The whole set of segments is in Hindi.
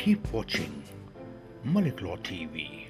Keep watching Malik Law TV.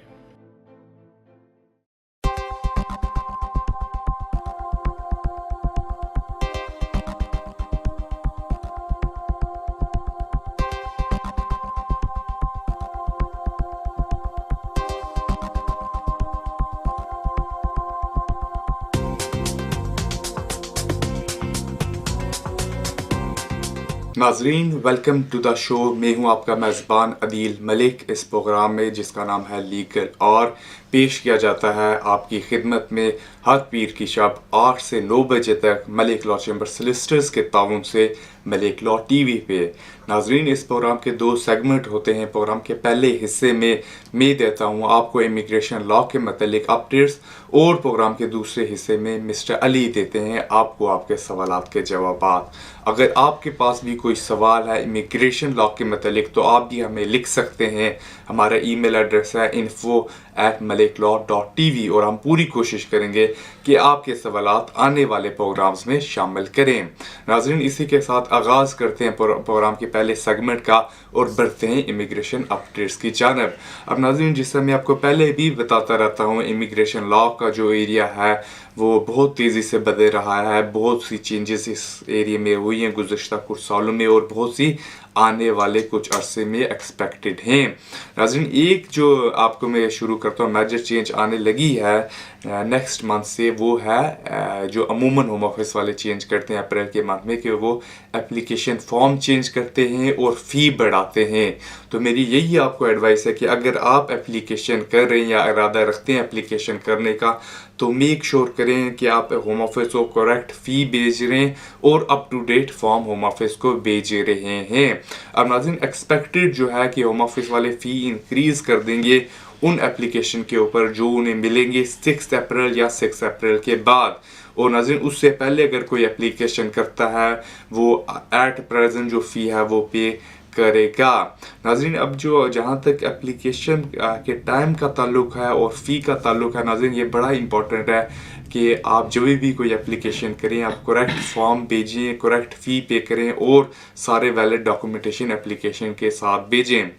नाजरीन, वेलकम टू द शो। मैं हूं आपका मेज़बान अदील मलिक। इस प्रोग्राम में जिसका नाम है लीगल और पेश किया जाता है आपकी खिदमत में हर पीर की शब 8 से 9 बजे तक मलिक लॉ चैम्बर सोलिसिटर्स के ताउन से मलिक लॉ टीवी पे। नाजरीन, इस प्रोग्राम के 2 सेगमेंट होते हैं। प्रोग्राम के पहले हिस्से में मैं देता हूं आपको इमिग्रेशन लॉ के मतलब अपडेट्स, और प्रोग्राम के दूसरे हिस्से में मिस्टर अली देते हैं आपको आपके सवालात के जवाब। अगर आपके पास भी कोई सवाल है इमिग्रेशन लॉ के मतलब तो आप भी हमें लिख सकते हैं। हमारा ईमेल एड्रेस है info@maliklaw.tv और हम पूरी कोशिश करेंगे कि आपके सवालात आने वाले प्रोग्राम्स में शामिल करें। नाज़रीन, इसी के साथ आगाज़ करते हैं प्रोग्राम के पहले सेगमेंट का और बढ़ते हैं इमिग्रेशन अपडेट्स की जानब। अब नाज़रीन, जिससे मैं आपको पहले भी बताता रहता हूँ, इमिग्रेशन लॉ का जो एरिया है वो बहुत तेज़ी से बदल रहा है। बहुत सी चेंजेस इस एरिया में हुई हैं गुज़श्ता कुछ सालों में और बहुत सी आने वाले कुछ अरसे में एक्सपेक्टेड हैं। नाज़रीन, एक जो आपको मैं शुरू करता हूँ मेजर चेंज आने लगी है नेक्स्ट मंथ से, वो है जो अमूमन होम ऑफिस वाले चेंज करते हैं अप्रैल के मंथ में, कि वो एप्लीकेशन फॉर्म चेंज करते हैं और फ़ी बढ़ाते हैं। तो मेरी यही आपको एडवाइस है कि अगर आप एप्लीकेशन कर रहे हैं या इरादा रखते हैं एप्लीकेशन करने का, तो मेक श्योर करें कि आप होम ऑफिस को करेक्ट फ़ी भेज रहे हैं और up to date form home office को भेज रहे हैं। अब नाज़रीन, एक्सपेक्टेड जो है कि होम ऑफिस वाले फ़ी इंक्रीज़ कर देंगे उन एप्लीकेशन के ऊपर जो उन्हें मिलेंगे 6 अप्रैल या 6 अप्रैल के बाद। और नाज़रीन, उससे पहले अगर कोई एप्लीकेशन करता है वो एट प्रेजेंट जो फ़ी है वो पे करेगा। नाज़रीन, अब जो जहाँ तक एप्लीकेशन के टाइम का ताल्लुक है और फ़ी का ताल्लुक है, नाज़रीन ये बड़ा इंपॉर्टेंट है कि आप जब भी कोई एप्लीकेशन करें आप करेक्ट फॉर्म भेजें, करेक्ट फ़ी पे करें और सारे वैलिड डॉक्यूमेंटेशन एप्लीकेशन के साथ भेजें।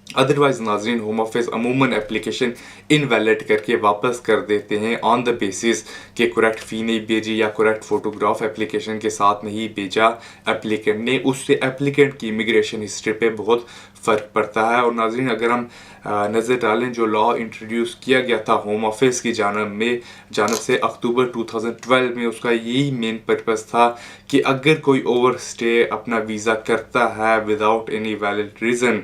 अदरवाइज नाज़रीन, होम ऑफिस अमूमन एप्लीकेशन इनवैलिड करके वापस कर देते हैं ऑन द बेसिस कि करेक्ट फ़ी नहीं भेजी या करेक्ट फ़ोटोग्राफ एप्लीकेशन के साथ नहीं भेजा एप्लीकेंट ने। उससे एप्लीकेंट की इमिग्रेशन हिस्ट्री पे बहुत फ़र्क पड़ता है। और नाज़रीन, अगर हम नज़र डालें जो लॉ इंट्रोड्यूस किया गया था होम ऑफिस की जानब से अक्टूबर 2012 में, उसका यही मेन पर्पस था कि अगर कोई ओवर स्टे अपना वीज़ा करता है विदाउट एनी वैलिड रीज़न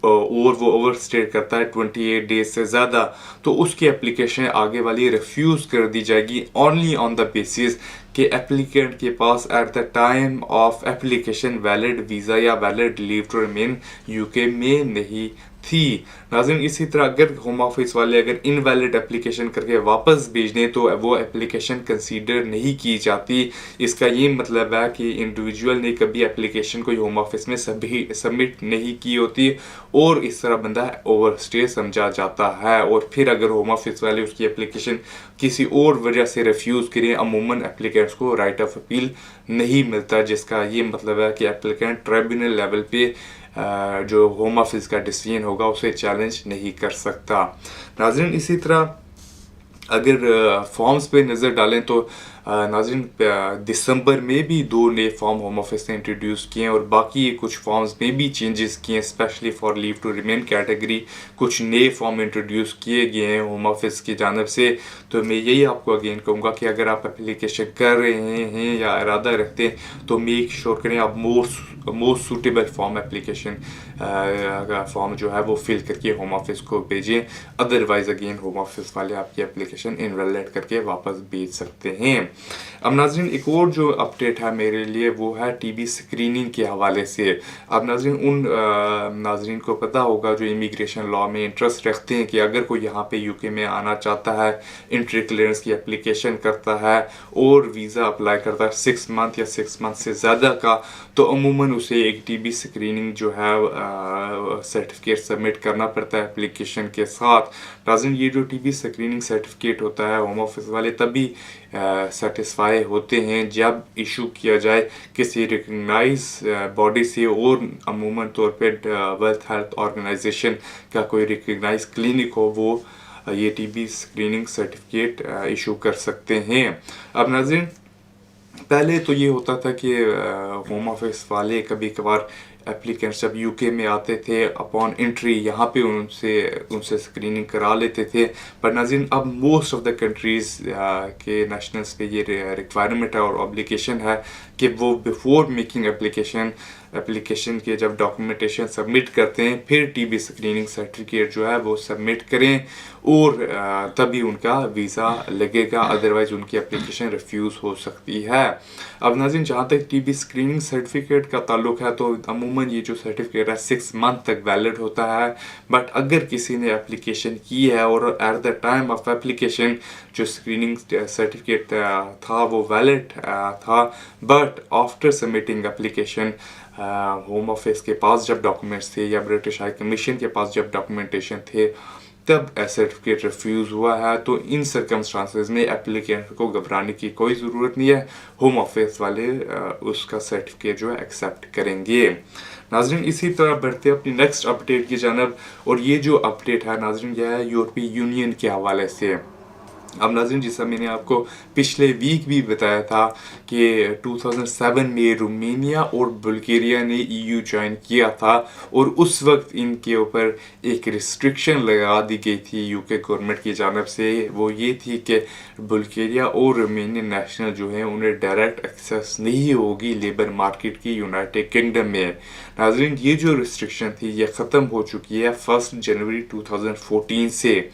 और वो ओवर स्टे करता है 28 डेज से ज़्यादा, तो उसकी एप्लीकेशन आगे वाली रिफ्यूज़ कर दी जाएगी ओनली ऑन द बेसिस कि एप्लीकेंट के पास at the time of application valid visa या valid leave to remain UK में नहीं थी। नाज़रीन, इसी तरह अगर होम ऑफिस वाले अगर इनवैलिड एप्लीकेशन करके वापस भेज दें तो वो एप्लीकेशन कंसीडर नहीं की जाती। इसका ये मतलब है कि इंडिविजुअल ने कभी एप्लीकेशन कोई होम ऑफिस में सबमिट नहीं की होती और इस तरह बंदा ओवर स्टे समझा जाता है। और फिर अगर होम ऑफिस वाले उसकी एप्लीकेशन किसी और वजह से रिफ्यूज़ करें, अमूमन एप्लीकेंट्स को राइट ऑफ अपील नहीं मिलता, जिसका ये मतलब है कि एप्लीकेंट ट्रिब्यूनल लेवल पे जो होम ऑफिस का डिसीजन होगा उसे चैलेंज नहीं कर सकता। नाज़रीन, इसी तरह अगर फॉर्म्स पे नज़र डालें तो नाज़रीन दिसंबर में भी 2 नए फॉर्म होम ऑफिस ने इंट्रोड्यूस किए हैं और बाकी कुछ फॉर्म्स में भी चेंजेस किए हैं। Specially for leave to remain category कुछ नए फॉर्म इंट्रोड्यूस किए गए हैं होम ऑफिस की जानब से। तो मैं यही आपको अगेन कहूँगा कि अगर आप एप्लीकेशन कर रहे हैं या इरादा रखते हैं तो मेक श्योर करें आप most suitable form application form जो है वो फिल करके होम ऑफिस को भेजें। अदरवाइज अगेन होम ऑफिस वाले आपकी एप्लीकेशन इनवैलिड करके वापस भेज सकते हैं। अब नाज़रीन, एक और जो अपडेट है मेरे लिए वो है टीबी स्क्रीनिंग के हवाले से। अब नाज़रीन, उन नाज़रीन को पता होगा जो इमिग्रेशन लॉ में इंटरेस्ट रखते हैं कि अगर कोई यहाँ पे यूके में आना चाहता है, एंट्री क्लियरेंस की एप्लीकेशन करता है और वीज़ा अप्लाई करता है 6 मंथ या 6 मंथ से ज़्यादा का, तो अमूमन उसे एक टीबी स्क्रीनिंग जो है सर्टिफिकेट सबमिट करना पड़ता है एप्लीकेशन के साथ। नाज़रीन, ये जो टीबी स्क्रीनिंग सर्टिफिकेट होता है होम ऑफिस वाले तभी सेटिस्फाई होते हैं जब इशू किया जाए किसी रिकग्नाइज बॉडी से, और अमूमन तौर पे वर्ल्ड हेल्थ ऑर्गेनाइजेशन का कोई रिकग्नाइज क्लिनिक हो, वो ये टीबी स्क्रीनिंग सर्टिफिकेट इशू कर सकते हैं। अब नाज़रीन, पहले तो ये होता था कि होम ऑफिस वाले कभी कभार एप्लीकेंट्स जब यूके में आते थे, अपॉन एंट्री यहाँ पे उनसे स्क्रीनिंग करा लेते थे। पर नाज़रीन, अब मोस्ट ऑफ द कंट्रीज़ के नेशनल्स पे ये रिक्वायरमेंट है और ऑब्लिगेशन है कि वो बिफोर मेकिंग एप्लीकेशन के जब डॉक्यूमेंटेशन सबमिट करते हैं, फिर टीबी स्क्रीनिंग सर्टिफिकेट जो है वो सबमिट करें, और तभी उनका वीज़ा लगेगा, अदरवाइज उनकी एप्लीकेशन रिफ्यूज़ हो सकती है। अब नाज़रीन, जहाँ तक टीबी स्क्रीनिंग सर्टिफिकेट का ताल्लुक है, तो अमूमन ये जो सर्टिफिकेट है 6 मंथ तक वैलिड होता है। बट अगर किसी ने एप्लीकेशन की है और eight the time of application जो स्क्रीनिंग सर्टिफिकेट था वो वैलिड था, but after submitting application home office के पास जब डॉक्यूमेंट्स थे या ब्रिटिश हाई कमीशन के पास जब डॉक्यूमेंटेशन थे, तब सर्टिफिकेट रिफ्यूज़ हुआ है, तो इन सर्कमस्टांसेस में एप्लीकेंट को घबराने की कोई ज़रूरत नहीं है। होम ऑफिस वाले उसका सर्टिफिकेट जो है एक्सेप्ट करेंगे। नाज़रीन, इसी तरह बढ़ते अपनी नेक्स्ट अपडेट की जानब, और ये जो अपडेट है नाज़रीन, यह है यूरोपीय यूनियन के हवाले से। अब नाज़रीन, जैसा मैंने आपको पिछले वीक भी बताया था कि 2007 में रोमानिया और बुल्गारिया ने EU ज्वाइन किया था, और उस वक्त इनके ऊपर एक रिस्ट्रिक्शन लगा दी गई थी यूके गवर्नमेंट की जानब से। वो ये थी कि बुल्गारिया और रोमानियन नेशनल जो हैं उन्हें डायरेक्ट एक्सेस नहीं होगी लेबर मार्केट की यूनाइटेड किंगडम में। नाज़रीन, ये जो रिस्ट्रिक्शन थी ये ख़त्म हो चुकी है 1 जनवरी 2014 से।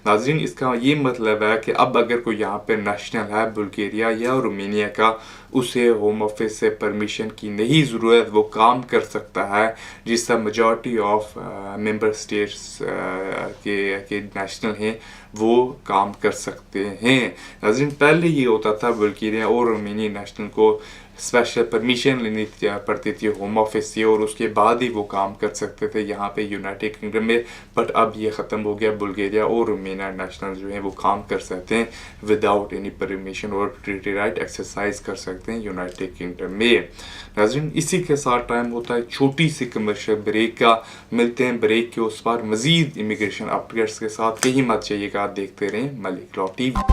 नाज़रीन, इसका ये मतलब है कि अब अगर कोई यहाँ पे नेशनल है बुल्गारिया या रोमानिया का, उसे होम ऑफिस से परमिशन की नहीं ज़रूरत, वो काम कर सकता है, जिसका मेजॉरिटी ऑफ मेंबर स्टेट्स के नेशनल हैं वो काम कर सकते हैं। नाज़रीन, पहले ये होता था बुल्गारिया और रोमानिया नेशनल को स्पेशल परमिशन लेनी पड़ती थी होम ऑफिस से, और उसके बाद ही वो काम कर सकते थे यहाँ पे यूनाइटेड किंगडम में। बट अब ये ख़त्म हो गया, बुल्गारिया और रोमानिया नेशनल जो हैं वो काम कर सकते हैं विदाउट एनी परमिशन, और ट्रीटी राइट एक्सरसाइज कर सकते हैं यूनाइटेड किंगडम में। नाज़रीन, इसी के साथ टाइम होता है छोटी सी कमर्शियल ब्रेक का। मिलते हैं ब्रेक के उस पार मज़ीद इमिग्रेशन अपडेट्स के साथ। कहीं मत जाइएगा, देखते रहें मलिक लॉ टीवी।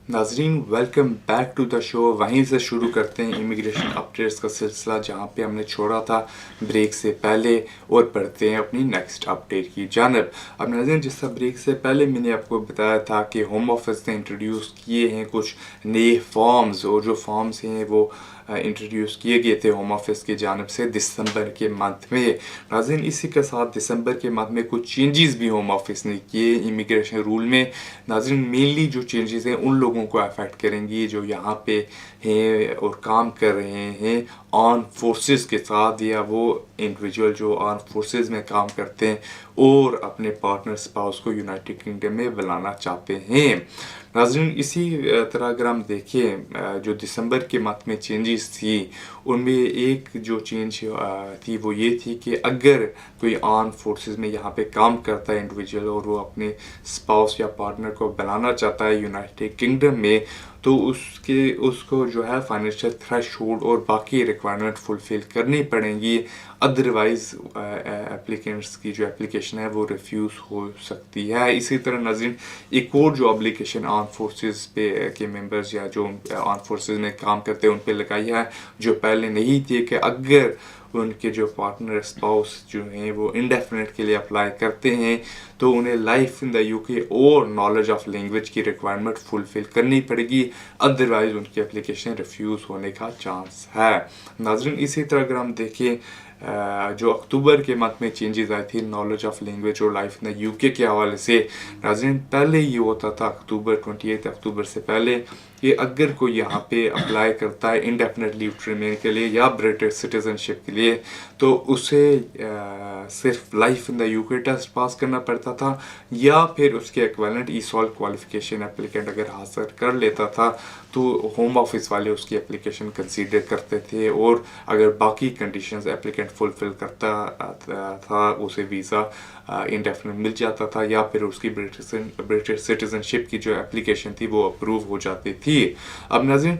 नाजरीन, welcome back to the show. वहीं से शुरू करते हैं इमिग्रेशन अपडेट्स का सिलसिला जहां पे हमने छोड़ा था ब्रेक से पहले, और बढ़ते हैं अपनी नेक्स्ट अपडेट की जानब। अब नाजरीन, जिस ब्रेक से पहले मैंने आपको बताया था कि होम ऑफिस ने इंट्रोड्यूस किए हैं कुछ नए फॉर्म्स, और जो फॉर्म्स हैं वो इंट्रोड्यूस किए गए थे होम ऑफिस की जानब से दिसंबर के मंथ में। नाज़रीन, इसी के साथ दिसंबर के मंथ में कुछ चेंजेस भी होम ऑफिस ने किए इमिग्रेशन रूल में। नाज़रीन, मेनली जो चेंजेस हैं उन लोगों को अफेक्ट करेंगी जो यहाँ पे हैं और काम कर रहे हैं आर्म फोर्सेस के साथ, या वो इंडिविजुअल जो आर्म फोर्सेस में काम करते हैं और अपने पार्टनर स्पाउस को यूनाइटेड किंगडम में बुलाना चाहते हैं। नाज़रीन, इसी तरह अगर हम देखें जो दिसंबर के मंथ में चेंजेस थी, उनमें एक जो चेंज थी वो ये थी कि अगर कोई आर्म फोर्सेस में यहाँ पे काम करता है इंडिविजुअल और वो अपने स्पाउस या पार्टनर को बुलाना चाहता है यूनाइटेड किंगडम में, तो उसको जो है फाइनेंशियल थ्रेशोल्ड और बाकी रिक्वायरमेंट फुलफिल करनी पड़ेंगी, अदरवाइज एप्लीकेंट्स की जो एप्लीकेशन है वो रिफ्यूज़ हो सकती है। इसी तरह नाज़रीन, एक और जो एप्लीकेशन आर्म फोर्सेस पे के मेंबर्स या जो आर्म फोर्सेस में काम करते हैं उन पे लगाई है, जो पहले नहीं थी, कि अगर उनके जो पार्टनर स्पाउस जो हैं वो इंडेफिनेट के लिए अप्लाई करते हैं तो उन्हें लाइफ इन द यूके और नॉलेज ऑफ लैंग्वेज की रिक्वायरमेंट फुलफिल करनी पड़ेगी, अदरवाइज उनकी एप्लीकेशन रिफ्यूज़ होने का चांस है। नाज़रीन इसी तरह अगर हम देखें जो अक्टूबर के मंथ में चेंजेस आई थी नॉलेज ऑफ लैंग्वेज और लाइफ इन द यूके के हवाले से, नाज़रीन पहले ये होता था अक्टूबर 28 अक्टूबर से पहले कि अगर कोई यहाँ पे अप्लाई करता है इंडेफिनेट लीव टू रिमेन के लिए या ब्रिटिश सिटीजनशिप के लिए तो उसे सिर्फ life in the UK test pass करना पड़ता था या फिर उसके इक्विवेलेंट ई-सॉल क्वालिफिकेशन एप्लीकेंट अगर हासिल कर लेता था तो होम ऑफिस वाले उसकी एप्लीकेशन कंसीडर करते थे और अगर बाकी कंडीशंस एप्लीकेंट फुलफिल करता था उसे वीज़ा इंडेफिनेट मिल जाता था या फिर उसकी ब्रिटिश सिटीजनशिप की जो एप्लीकेशन थी वो अप्रूव हो जाती थी। अब नाज़रीन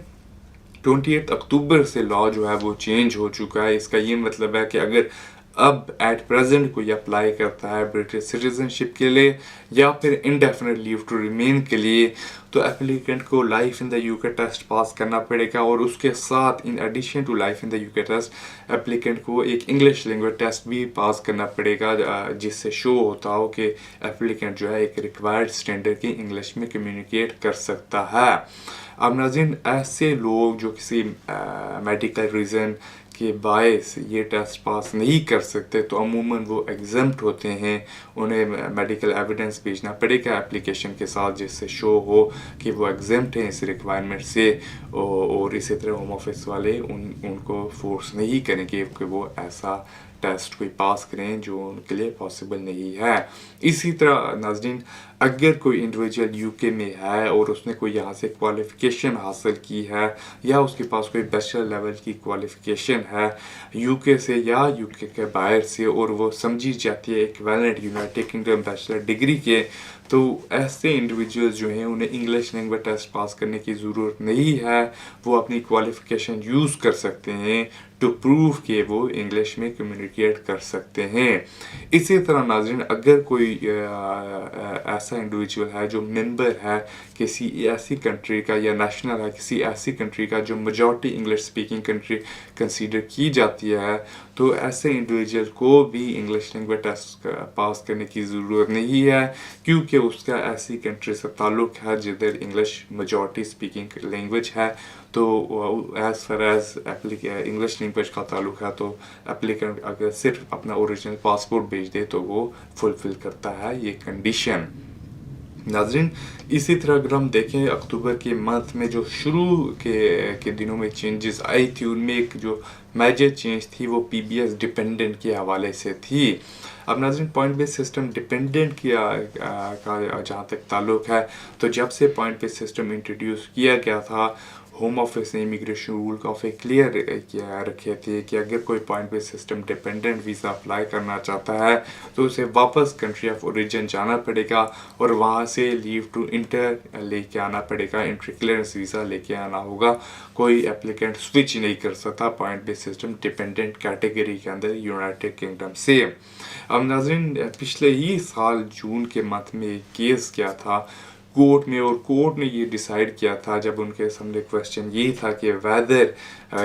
28 अक्टूबर से लॉ जो है वो चेंज हो चुका है। इसका ये मतलब है कि अगर अब एट प्रेजेंट कोई अप्लाई करता है ब्रिटिश सिटीजनशिप के लिए या फिर इंडेफिनेट लीव टू रिमेन के लिए तो एप्लीकेंट को life in the UK test pass करना पड़ेगा और उसके साथ in addition to life in the UK test applicant को एक इंग्लिश लैंग्वेज टेस्ट भी पास करना पड़ेगा जिससे शो होता हो कि एप्लीकेंट जो है एक रिक्वायर्ड स्टैंडर्ड की इंग्लिश में कम्युनिकेट कर सकता है। अब नाज़रीन ऐसे लोग जो किसी मेडिकल रीज़न के बायस ये टेस्ट पास नहीं कर सकते तो अमूमन वो एग्जम्प्ट होते हैं, उन्हें मेडिकल एविडेंस भेजना पड़ेगा एप्लीकेशन के साथ जिससे शो हो कि वो एग्जम्प्ट हैं इस रिक्वायरमेंट से और इसी तरह होम ऑफिस वाले उनको फोर्स नहीं करेंगे कि वो ऐसा टेस्ट कोई पास करें जो उनके लिए पॉसिबल नहीं है। इसी तरह नाज़रीन अगर कोई इंडिविजुअल यूके में है और उसने कोई यहाँ से क्वालिफ़िकेशन हासिल की है या उसके पास कोई बैचलर लेवल की क्वालिफ़िकेशन है यूके से या यूके के बाहर से और वो समझी जाती है equivalent United kingdom bachelor degree के, तो ऐसे इंडिविजुअल्स जो हैं उन्हें इंग्लिश लैंग्वेज टेस्ट पास करने की ज़रूरत नहीं है। वो अपनी क्वालिफ़िकेशन यूज़ कर सकते हैं टू प्रूव कि वो इंग्लिश में कम्युनिकेट कर सकते हैं। इसी तरह नाज़रीन अगर कोई ऐसा इंडिविजुअल है जो मेंबर है किसी ऐसी कंट्री का या नेशनल है किसी ऐसी कंट्री का जो majority English speaking country consider की जाती है तो ऐसे इंडिविजुअल को भी इंग्लिश लैंग्वेज टेस्ट पास करने की ज़रूरत नहीं है क्योंकि उसका ऐसी कंट्री से ताल्लुक़ है जिधर इंग्लिश मेजॉरिटी स्पीकिंग लैंग्वेज है। तो as far as English language का ताल्लुक़ है तो एप्लीकेंट अगर सिर्फ अपना ओरिजिनल पासपोर्ट भेज दे तो वो फुलफ़िल करता है ये कंडीशन। नाज़रीन इसी तरह अगर हम देखें अक्टूबर के मंथ में जो शुरू के दिनों में चेंजेस आई थी उनमें एक जो मेजर चेंज थी वो पीबीएस डिपेंडेंट के हवाले से थी। अब नाज़रीन पॉइंट बेस्ड सिस्टम डिपेंडेंट का जहाँ तक ताल्लुक़ है तो जब से पॉइंट बेस्ड सिस्टम इंट्रोड्यूस किया गया था होम ऑफिस ने इमिग्रेशन रूल काफ़ी क्लियर किया रखे थे कि अगर कोई point based system dependent visa apply करना चाहता है तो उसे वापस कंट्री ऑफ ओरिजिन जाना पड़ेगा और वहाँ से लीव टू इंटर लेके आना पड़ेगा, एंट्री क्लियरेंस वीज़ा लेके आना होगा। कोई एप्लीकेंट स्विच नहीं कर सकता point based system dependent category के अंदर यूनाइटेड किंगडम से। अब नाज़रीन पिछले ही साल जून के मंथ में एक केस किया था कोर्ट में और कोर्ट ने ये डिसाइड किया था जब उनके सामने क्वेश्चन यही था कि वेदर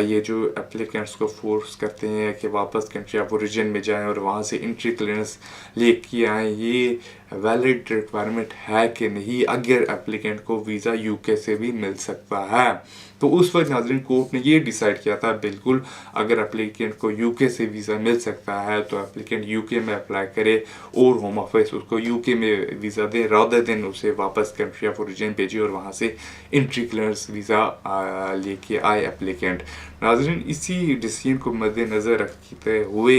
ये जो एप्लीकेंट्स को फोर्स करते हैं कि वापस कंट्री ऑफ ओरिजिन में जाएं और वहाँ से एंट्री क्लियरेंस लेके आएँ ये वैलिड रिक्वायरमेंट है कि नहीं, अगर एप्लीकेंट को वीज़ा यूके से भी मिल सकता है। तो उस वक्त नाज़रीन कोर्ट ने ये डिसाइड किया था बिल्कुल अगर एप्लीकेंट को यूके से वीज़ा मिल सकता है तो एप्लीकेंट यूके में अप्लाई करे और होम ऑफिस उसको यूके में वीज़ा दे रादर देन उसे वापस कंट्री ऑफ ओरिजिन भेजे और वहाँ से एंट्री क्लियरेंस वीज़ा लेके आए एप्लीकेंट। नाज़रीन इसी डिसीजन को मद्देनज़र रखते हुए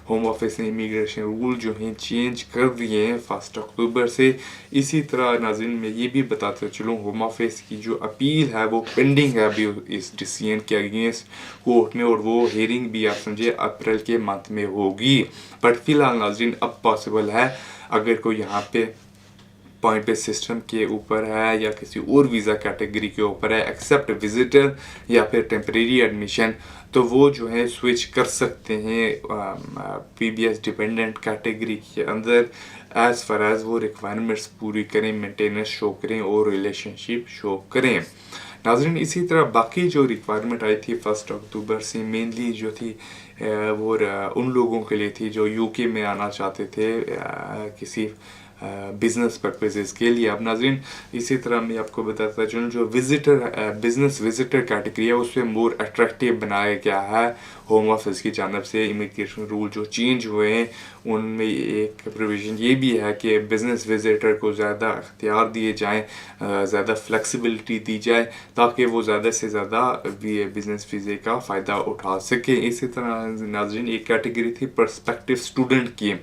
होम ऑफिस ने इमिग्रेशन रूल जो हैं चेंज कर दिए हैं 1 अक्टूबर से। इसी तरह नाज़रीन मैं ये भी बताते चलूँ होम ऑफिस की जो अपील है वो पेंडिंग है अभी इस डिसीजन के अगेंस्ट कोर्ट में और वो हेयरिंग भी आप समझे अप्रैल के मंथ में होगी। बट फिलहाल नाज़रीन अब पॉसिबल है अगर कोई यहाँ पे पॉइंट बेस्ड सिस्टम के ऊपर है या किसी और वीज़ा कैटेगरी के ऊपर है एक्सेप्ट विजिटर या फिर टेम्परेरी एडमिशन तो वो जो है स्विच कर सकते हैं पीबीएस डिपेंडेंट कैटेगरी के अंदर एज़ फार एज़ वो रिक्वायरमेंट्स पूरी करें, मेंटेनेंस शो करें और रिलेशनशिप शो करें। नाज़रीन इसी तरह बाकी जो रिक्वायरमेंट आई थी 1 अक्टूबर से मेनली जो थी उन लोगों के लिए थी जो यूके में आना चाहते थे किसी बिज़नेस पर्पसेस के लिए। अब नाज़रीन इसी तरह मैं आपको बताता चलूँ जो बिज़नेस विजिटर कैटेगरी है उससे मोर अट्रैक्टिव बनाया गया है होम ऑफिस की जानब से। इमिग्रेशन रूल जो चेंज हुए हैं उनमें एक प्रोविज़न ये भी है कि बिज़नेस विजिटर को ज़्यादा अख्तियार दिए जाएँ, ज़्यादा फ्लेक्सिबिलिटी दी जाए ताकि वो ज़्यादा से ज़्यादा बिज़नेस वीज़े का फ़ायदा उठा सके। इसी तरह नाज़रीन एक कैटेगरी थी पर्सपेक्टिव स्टूडेंट की,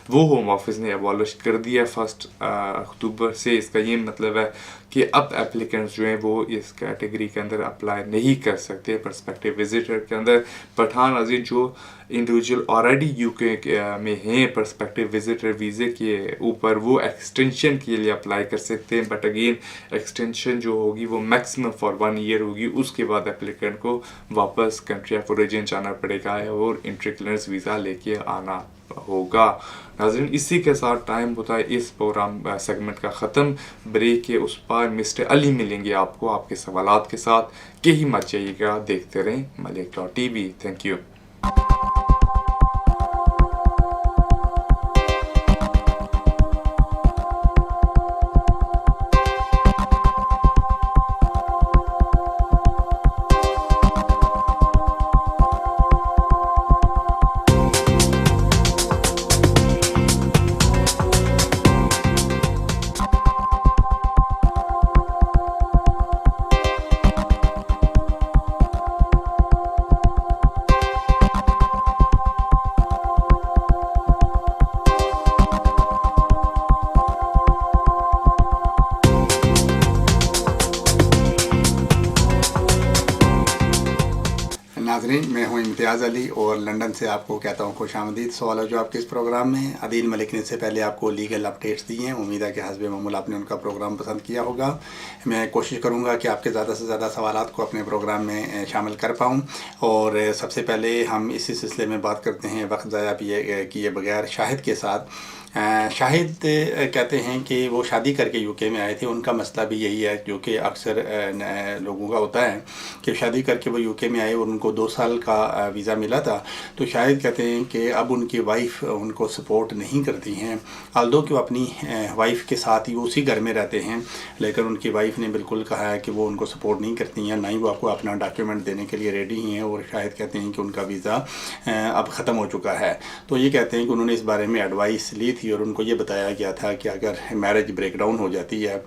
वो होम ऑफिस ने अबॉलिश कर दिया 1 अक्टूबर से। इसका ये मतलब है कि अब एप्लीकेंट्स जो हैं वो इस कैटेगरी के अंदर अप्लाई नहीं कर सकते पर्सपेक्टिव विजिटर के अंदर। पठान नाज़रीन जो इंडिविजुअल ऑलरेडी यूके में हैं पर्सपेक्टिव विजिटर वीज़े के ऊपर वो एक्सटेंशन के लिए अप्लाई कर सकते हैं, बट अगेन एक्सटेंशन जो होगी वो मैक्सिमम फॉर 1 ईयर होगी। उसके बाद एप्लीकेंट को वापस कंट्री ऑफ ओरिजिन जाना पड़ेगा और एंट्री क्लियरेंस वीज़ा लेके आना होगा। नाज़रीन इसी के साथ टाइम होता है इस प्रोग्राम सेगमेंट का ख़त्म। ब्रेक के उस पार मिस्टर अली मिलेंगे आपको आपके सवालात के साथ। कहीं मत जाइएगा, देखते रहें Malik.tv। Thank you. नाज़रीन मैं हूं इम्तियाज़ अली और लंदन से आपको कहता हूं खुशामदीद। सवाल है जो आपके इस प्रोग्राम में अदील मलिक ने इससे पहले आपको लीगल अपडेट्स दिए हैं। उम्मीद है कि हस्बे मामूल आपने उनका प्रोग्राम पसंद किया होगा। मैं कोशिश करूंगा कि आपके ज़्यादा से ज़्यादा सवालात को अपने प्रोग्राम में शामिल कर पाऊँ। और सबसे पहले हम इसी सिलसिले में बात करते हैं वक्त ज़ाया किए बगैर शाहिद के साथ। शाहिद कहते हैं कि वो शादी करके यूके में आए थे। उनका मसला भी यही है जो कि अक्सर लोगों का होता है कि शादी करके वो यूके में आए और उनको 2 साल का वीज़ा मिला था। तो शाहिद कहते हैं कि अब उनकी वाइफ उनको सपोर्ट नहीं करती हैं, आल्दो कि वो अपनी वाइफ के साथ ही वो उसी घर में रहते हैं, लेकिन उनकी वाइफ ने बिल्कुल कहा है कि वो उनको सपोर्ट नहीं करती हैं, ना ही वो आपको अपना डॉक्यूमेंट देने के लिए रेडी हैं। और शाहिद कहते हैं कि उनका वीज़ा अब ख़त्म हो चुका है। तो ये कहते हैं कि उन्होंने इस बारे में एडवाइस ली थी और उनको ये बताया गया था कि अगर मैरिज ब्रेकडाउन हो जाती है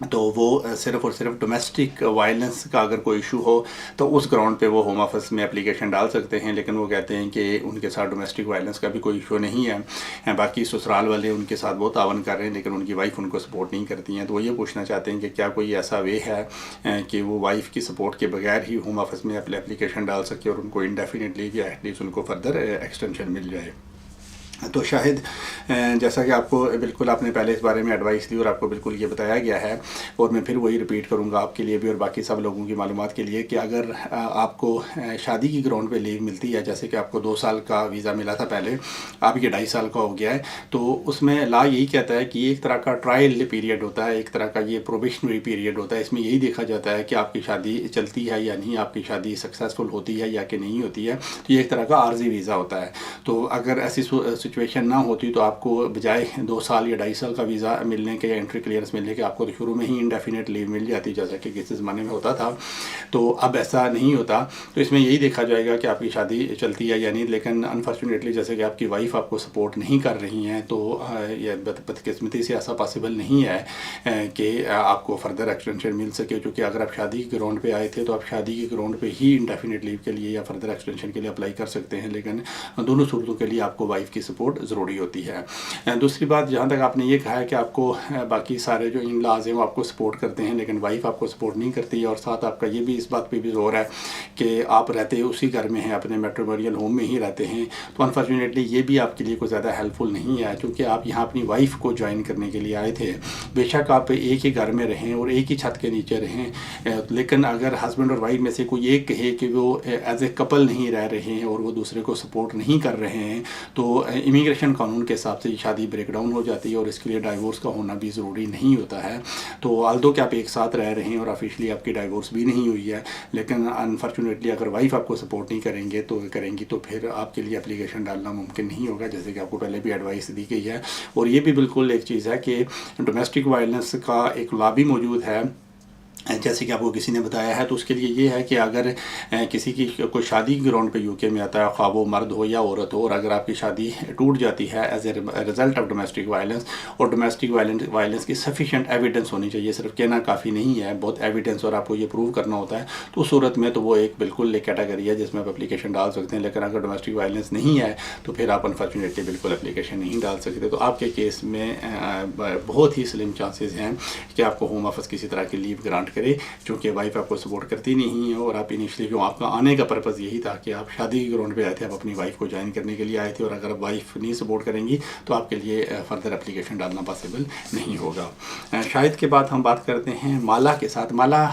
तो वो सिर्फ़ और सिर्फ डोमेस्टिक वायलेंस का अगर कोई इशू हो तो उस ग्राउंड पे वो होम ऑफिस में एप्लीकेशन डाल सकते हैं। लेकिन वो कहते हैं कि उनके साथ डोमेस्टिक वायलेंस का भी कोई इशू नहीं है। बाकी ससुराल वाले उनके साथ बहुत तावन कर रहे हैं लेकिन उनकी वाइफ उनको सपोर्ट नहीं करती हैं। तो वो ये पूछना चाहते हैं कि क्या कोई ऐसा वे है कि वो वाइफ की सपोर्ट के बगैर ही होम ऑफिस में एप्लीकेशन डाल सके और उनको इंडेफिनिटली या एटलीस्ट उनको फर्दर एक्सटेंशन मिल जाए। तो शाहिद जैसा कि आपको बिल्कुल आपने पहले इस बारे में एडवाइस दी और आपको बिल्कुल ये बताया गया है और मैं फिर वही रिपीट करूँगा आपके लिए भी और बाकी सब लोगों की मालूमात के लिए कि अगर आपको शादी की ग्राउंड पे लीव मिलती है, जैसे कि आपको 2 साल का वीज़ा मिला था पहले, अब ये 2.5 साल का हो गया है, तो उसमें ला यही कहता है कि एक तरह का ट्रायल पीरियड होता है, एक तरह का ये प्रोबेशनरी पीरियड होता है। इसमें यही देखा जाता है कि आपकी शादी चलती है या नहीं, आपकी शादी सक्सेसफुल होती है या कि नहीं होती है। तो ये एक तरह का आर्जी वीज़ा होता है। तो अगर ऐसी सिचुएशन ना होती तो आपको बजाय 2 साल या 2.5 साल का वीज़ा मिलने के या एंट्री क्लियरेंस मिलने के आपको तो शुरू में ही इंडेफिनिट लीव मिल जाती, जैसा कि किसी ज़माने में होता था। तो अब ऐसा नहीं होता। तो इसमें यही देखा जाएगा कि आपकी शादी चलती है या नहीं। लेकिन अनफॉर्चुनेटली जैसे कि आपकी वाइफ आपको सपोर्ट नहीं कर रही हैं तो यह बदकिस्मती से ऐसा पॉसिबल नहीं है कि आपको फर्दर एक्सटेंशन मिल सके। क्योंकि अगर आप शादी के ग्राउंड पे आए थे तो आप शादी के ग्राउंड पे ही इंडेफिनिट लीव के लिए या फर्दर एक्सटेंशन के लिए अप्लाई कर सकते हैं। लेकिन दोनों सूरतों के लिए आपको वाइफ की सपोर्ट ज़रूरी होती है। दूसरी बात, जहाँ तक आपने ये कहा है कि आपको बाकी सारे जो इन लाज हैं वो आपको सपोर्ट करते हैं लेकिन वाइफ आपको सपोर्ट नहीं करती है, और साथ आपका ये भी इस बात पे भी जोर है कि आप रहते उसी घर में हैं, अपने मैट्रिमोनियल होम में ही रहते हैं। तो अनफॉर्चुनेटली ये भी आपके लिए कोई ज़्यादा हेल्पफुल नहीं है क्योंकि आप यहाँ अपनी वाइफ को ज्वाइन करने के लिए आए थे। बेशक आप एक ही घर में रहें और एक ही छत के नीचे रहें, लेकिन अगर हस्बैंड और वाइफ में से कोई एक कहे कि वो एज ए कपल नहीं रह रहे हैं और वो दूसरे को सपोर्ट नहीं कर रहे हैं तो इमिग्रेशन कानून के हिसाब से शादी ब्रेक डाउन हो जाती है और इसके लिए डाइवोर्स का होना भी ज़रूरी नहीं होता है। तो ऑल्दो कि आप एक साथ रह रहे हैं और ऑफिशियली आपकी डाइवोर्स भी नहीं हुई है, लेकिन अनफॉर्चुनेटली अगर वाइफ आपको सपोर्ट नहीं करेंगी तो फिर आपके लिए एप्लीकेशन डालना मुमकिन नहीं होगा, जैसे कि आपको पहले भी एडवाइस दी गई है। और ये भी बिल्कुल एक चीज़ है कि डोमेस्टिक वायलेंस का एक लॉ भी मौजूद है, जैसे कि आपको किसी ने बताया है। तो उसके लिए ये है कि अगर किसी की कोई शादी ग्राउंड पे यूके में आता है, ख्वाह वो मर्द हो या औरत हो, और अगर आपकी शादी टूट जाती है as a result of domestic violence, और डोमेस्टिक वायलेंस की सफिशिएंट एविडेंस होनी चाहिए, सिर्फ कहना काफ़ी नहीं है, बहुत एविडेंस और आपको ये प्रूव करना होता है। तो उस सूरत में तो वो एक बिल्कुल एक कैटेगरी है जिसमें आप एप्लीकेशन डाल सकते हैं। लेकिन अगर डोमेस्टिक वायलेंस नहीं है तो फिर आप अनफॉर्चुनेटली बिल्कुल एप्लीकेशन नहीं डाल सकते। तो आपके केस में बहुत ही स्लिम चांसेस हैं कि आपको होम ऑफिस किसी तरह की लीव ग्रांट करे, क्योंकि वाइफ आपको सपोर्ट करती नहीं है। और आप इनिशियली जो आपका आने का पर्पज़ यही था कि आप शादी के ग्राउंड पे आए थे, आप अपनी वाइफ को ज्वाइन करने के लिए आए थे, और अगर वाइफ नहीं सपोर्ट करेंगी तो आपके लिए फर्दर एप्लीकेशन डालना पॉसिबल नहीं होगा। शायद के बाद हम बात करते हैं माला के साथ। माला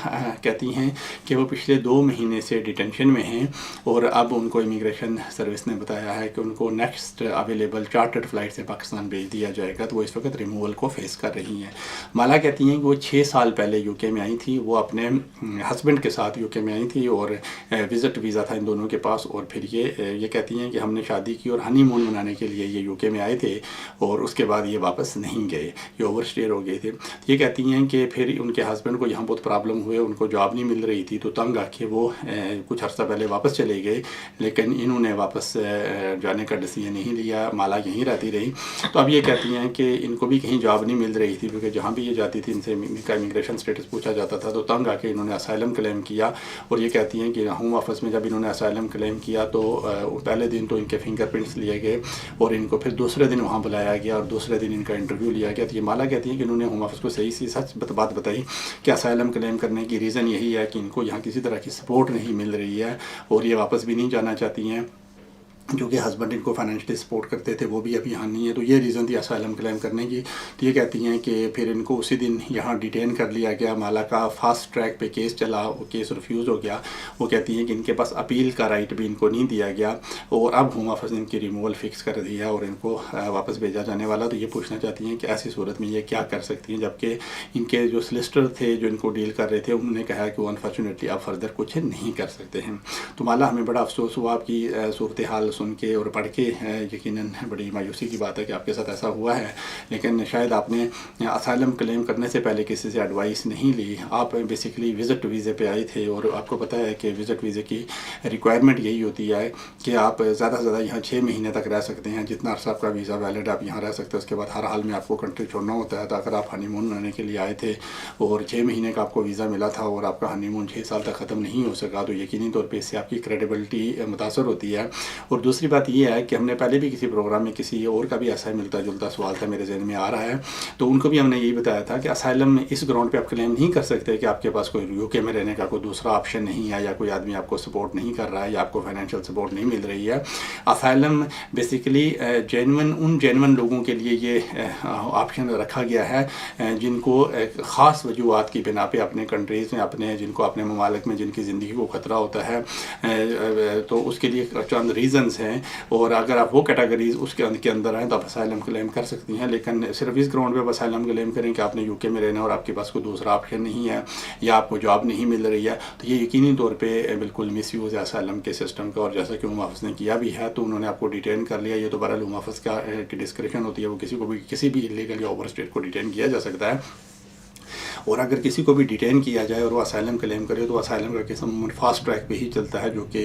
कहती हैं कि वो पिछले 2 महीने से डिटेंशन में हैं और अब उनको इमिग्रेशन सर्विस ने बताया है कि उनको नेक्स्ट अवेलेबल चार्टर्ड फ़्लाइट से पाकिस्तान भेज दिया जाएगा। तो वो इस वक्त रिमूवल को फेस कर रही हैं। माला कहती हैं कि वो 6 साल पहले यूके में आई थी, वो अपने हस्बैंड के साथ यूके में आई थी और विज़िट वीज़ा था इन दोनों के पास। और फिर ये कहती हैं कि हमने शादी की और हनीमून मनाने के लिए ये यूके में आए थे और उसके बाद ये वापस नहीं गए, ये ओवरस्टे हो गए थे। ये कहती हैं कि फिर उनके हस्बैंड को यहाँ बहुत प्रॉब्लम हुए, उनको जॉब नहीं मिल रही थी, तो तंग आके वो कुछ अर्सा पहले वापस चले गए, लेकिन इन्होंने वापस जाने का डिसीजन नहीं लिया, माला यहीं रहती रही। तो अब ये कहती हैं कि इनको भी कहीं जॉब नहीं मिल रही थी, क्योंकि जहाँ भी ये जाती थी इनसे इनका इमिग्रेशन स्टेटस पूछा जाता था। तो तंग आके इन्होंने असाइलम क्लेम किया। और ये कहती हैं कि होम ऑफिस में जब इन्होंने असाइलम क्लेम किया तो पहले दिन तो इनके फिंगरप्रिंट्स लिए गए और इनको फिर दूसरे दिन वहाँ बुलाया गया और दूसरे दिन इनका इंटरव्यू लिया गया। तो ये माला कहती हैं कि इन्होंने होम ऑफिस को सही सी सच बात बताई कि असाइलम क्लेम करने की रीज़न यही है कि इनको यहाँ किसी तरह की सपोर्ट नहीं मिल रही है और ये वापस भी नहीं जाना चाहती हैं, जो कि हस्बैंड इनको फाइनेंशियली सपोर्ट करते थे, वो भी अभी यहाँ नहीं है। तो ये रीज़न थी असाइलम क्लेम करने की। तो ये कहती हैं कि फिर इनको उसी दिन यहाँ डिटेन कर लिया गया। माला का फास्ट ट्रैक पे केस चला, वो केस रिफ्यूज़ हो गया। वो कहती हैं कि इनके पास अपील का राइट भी इनको नहीं दिया गया और अब होम ऑफिस ने इनकी रिमूवल फिक्स कर दिया और इनको वापस भेजा जाने वाला। तो ये पूछना चाहती हैं कि ऐसी सूरत में ये क्या कर सकती हैं, जबकि इनके जो सोलिसिटर थे जो इनको डील कर रहे थे उन्होंने कहा कि वो अनफॉर्चुनेटली आप फर्दर कुछ नहीं कर सकते हैं। तो माला हमें बड़ा अफसोस हुआ आपकी सूरत हाल सुन के और पढ़ के। यकीनन बड़ी मायूसी की बात है कि आपके साथ ऐसा हुआ है, लेकिन शायद आपने असाइलम क्लेम करने से पहले किसी से एडवाइस नहीं ली। आप बेसिकली विज़िट वीज़े पे आए थे और आपको पता है कि विज़िट वीज़े की रिक्वायरमेंट यही होती है कि आप ज़्यादा से ज़्यादा यहाँ 6 महीने तक रह सकते हैं, जितना अर्सा आपका वीज़ा वैलिड आप यहाँ रह सकते हैं। उसके बाद हर हाल में आपको कंट्री छोड़ना होता है। तो अगर आप हनीमून मनाने के लिए आए थे और 6 महीने का आपको वीज़ा मिला था और आपका हनीमून 6 साल तक ख़त्म नहीं हो सका, तो यकीनी तौर पर इससे आपकी क्रेडिबिलिटी मुतासर होती है। और दूसरी बात ये है कि हमने पहले भी किसी प्रोग्राम में किसी और का भी ऐसा मिलता जुलता सवाल था मेरे जहन में आ रहा है, तो उनको भी हमने यही बताया था कि असाइलम में इस ग्राउंड पे आप क्लेम नहीं कर सकते कि आपके पास कोई यूके में रहने का कोई दूसरा ऑप्शन नहीं है या कोई आदमी आपको सपोर्ट नहीं कर रहा है या आपको फाइनेंशियल सपोर्ट नहीं मिल रही है। असाइलम बेसिकली जेन्युइन लोगों के लिए ये ऑप्शन रखा गया है जिनको ख़ास वजूहत की बिना पे अपने कंट्रीज़ में जिनको अपने ममालिक में जिनकी ज़िंदगी को ख़तरा होता है, तो उसके लिए चंद रीज़न्स हैं। और अगर आप वो कैटेगरीज उसके अंदर हैं तो आप असाइलम क्लेम कर सकती हैं। लेकिन सिर्फ इस ग्राउंड पे आप असाइलम क्लेम करें कि आपने यूके में रहना और आपके पास कोई दूसरा ऑप्शन नहीं है या आपको जॉब नहीं मिल रही है, तो ये यकीनी तौर पे बिल्कुल मिसयूज़ है असाइलम के सिस्टम का। और जैसा कि होम ऑफिस ने किया भी है, तो उन्होंने आपको डिटेन कर लिया। ये तो बहरहाल होम ऑफिस का की डिस्क्रिप्शन होती है, वो किसी भी इलीगल या ओवर स्टेट को डिटेन किया जा सकता है। और अगर किसी को भी डिटेन किया जाए और वो असाइलम क्लेम करे तो असाइलम का केस फास्ट ट्रैक पे ही चलता है, जो कि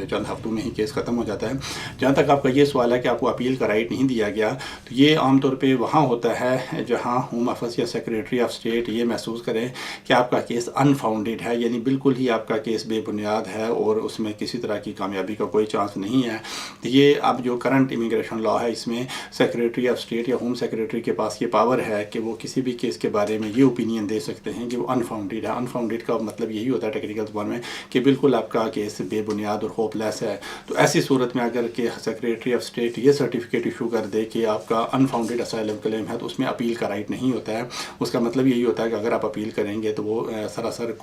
चंद हफ्तों में ही केस ख़त्म हो जाता है। जहाँ तक आपका ये सवाल है कि आपको अपील का राइट नहीं दिया गया, तो ये आमतौर पे वहाँ होता है जहाँ होम ऑफिस या सेक्रेटरी ऑफ स्टेट ये महसूस करें कि आपका केस अनफाउंडेड है, यानी बिल्कुल ही आपका केस बेबुनियाद है और उसमें किसी तरह की कामयाबी का कोई चांस नहीं है। तो ये अब जो करंट इमिग्रेशन लॉ है, इसमें सेक्रेटरी ऑफ स्टेट या होम सेक्रेटरी के पास ये पावर है कि वो किसी भी केस के बारे में ये ओपिनियन एप्लीकेशन दे सकते हैं कि वो अनफाउंडेड है। अनफाउंडेड का मतलब यही होता है टेक्निकल ज़बान में कि बिल्कुल आपका केस बेबुनियाद और होपलेस है। तो ऐसी सूरत में अगर कि सेक्रेटरी ऑफ स्टेट ये सर्टिफिकेट इशू कर दे कि आपका अनफाउंडेड असाइलम क्लेम है, तो उसमें अपील का राइट नहीं होता है। उसका मतलब यही होता है कि अगर आप अपील करेंगे तो वो सरासर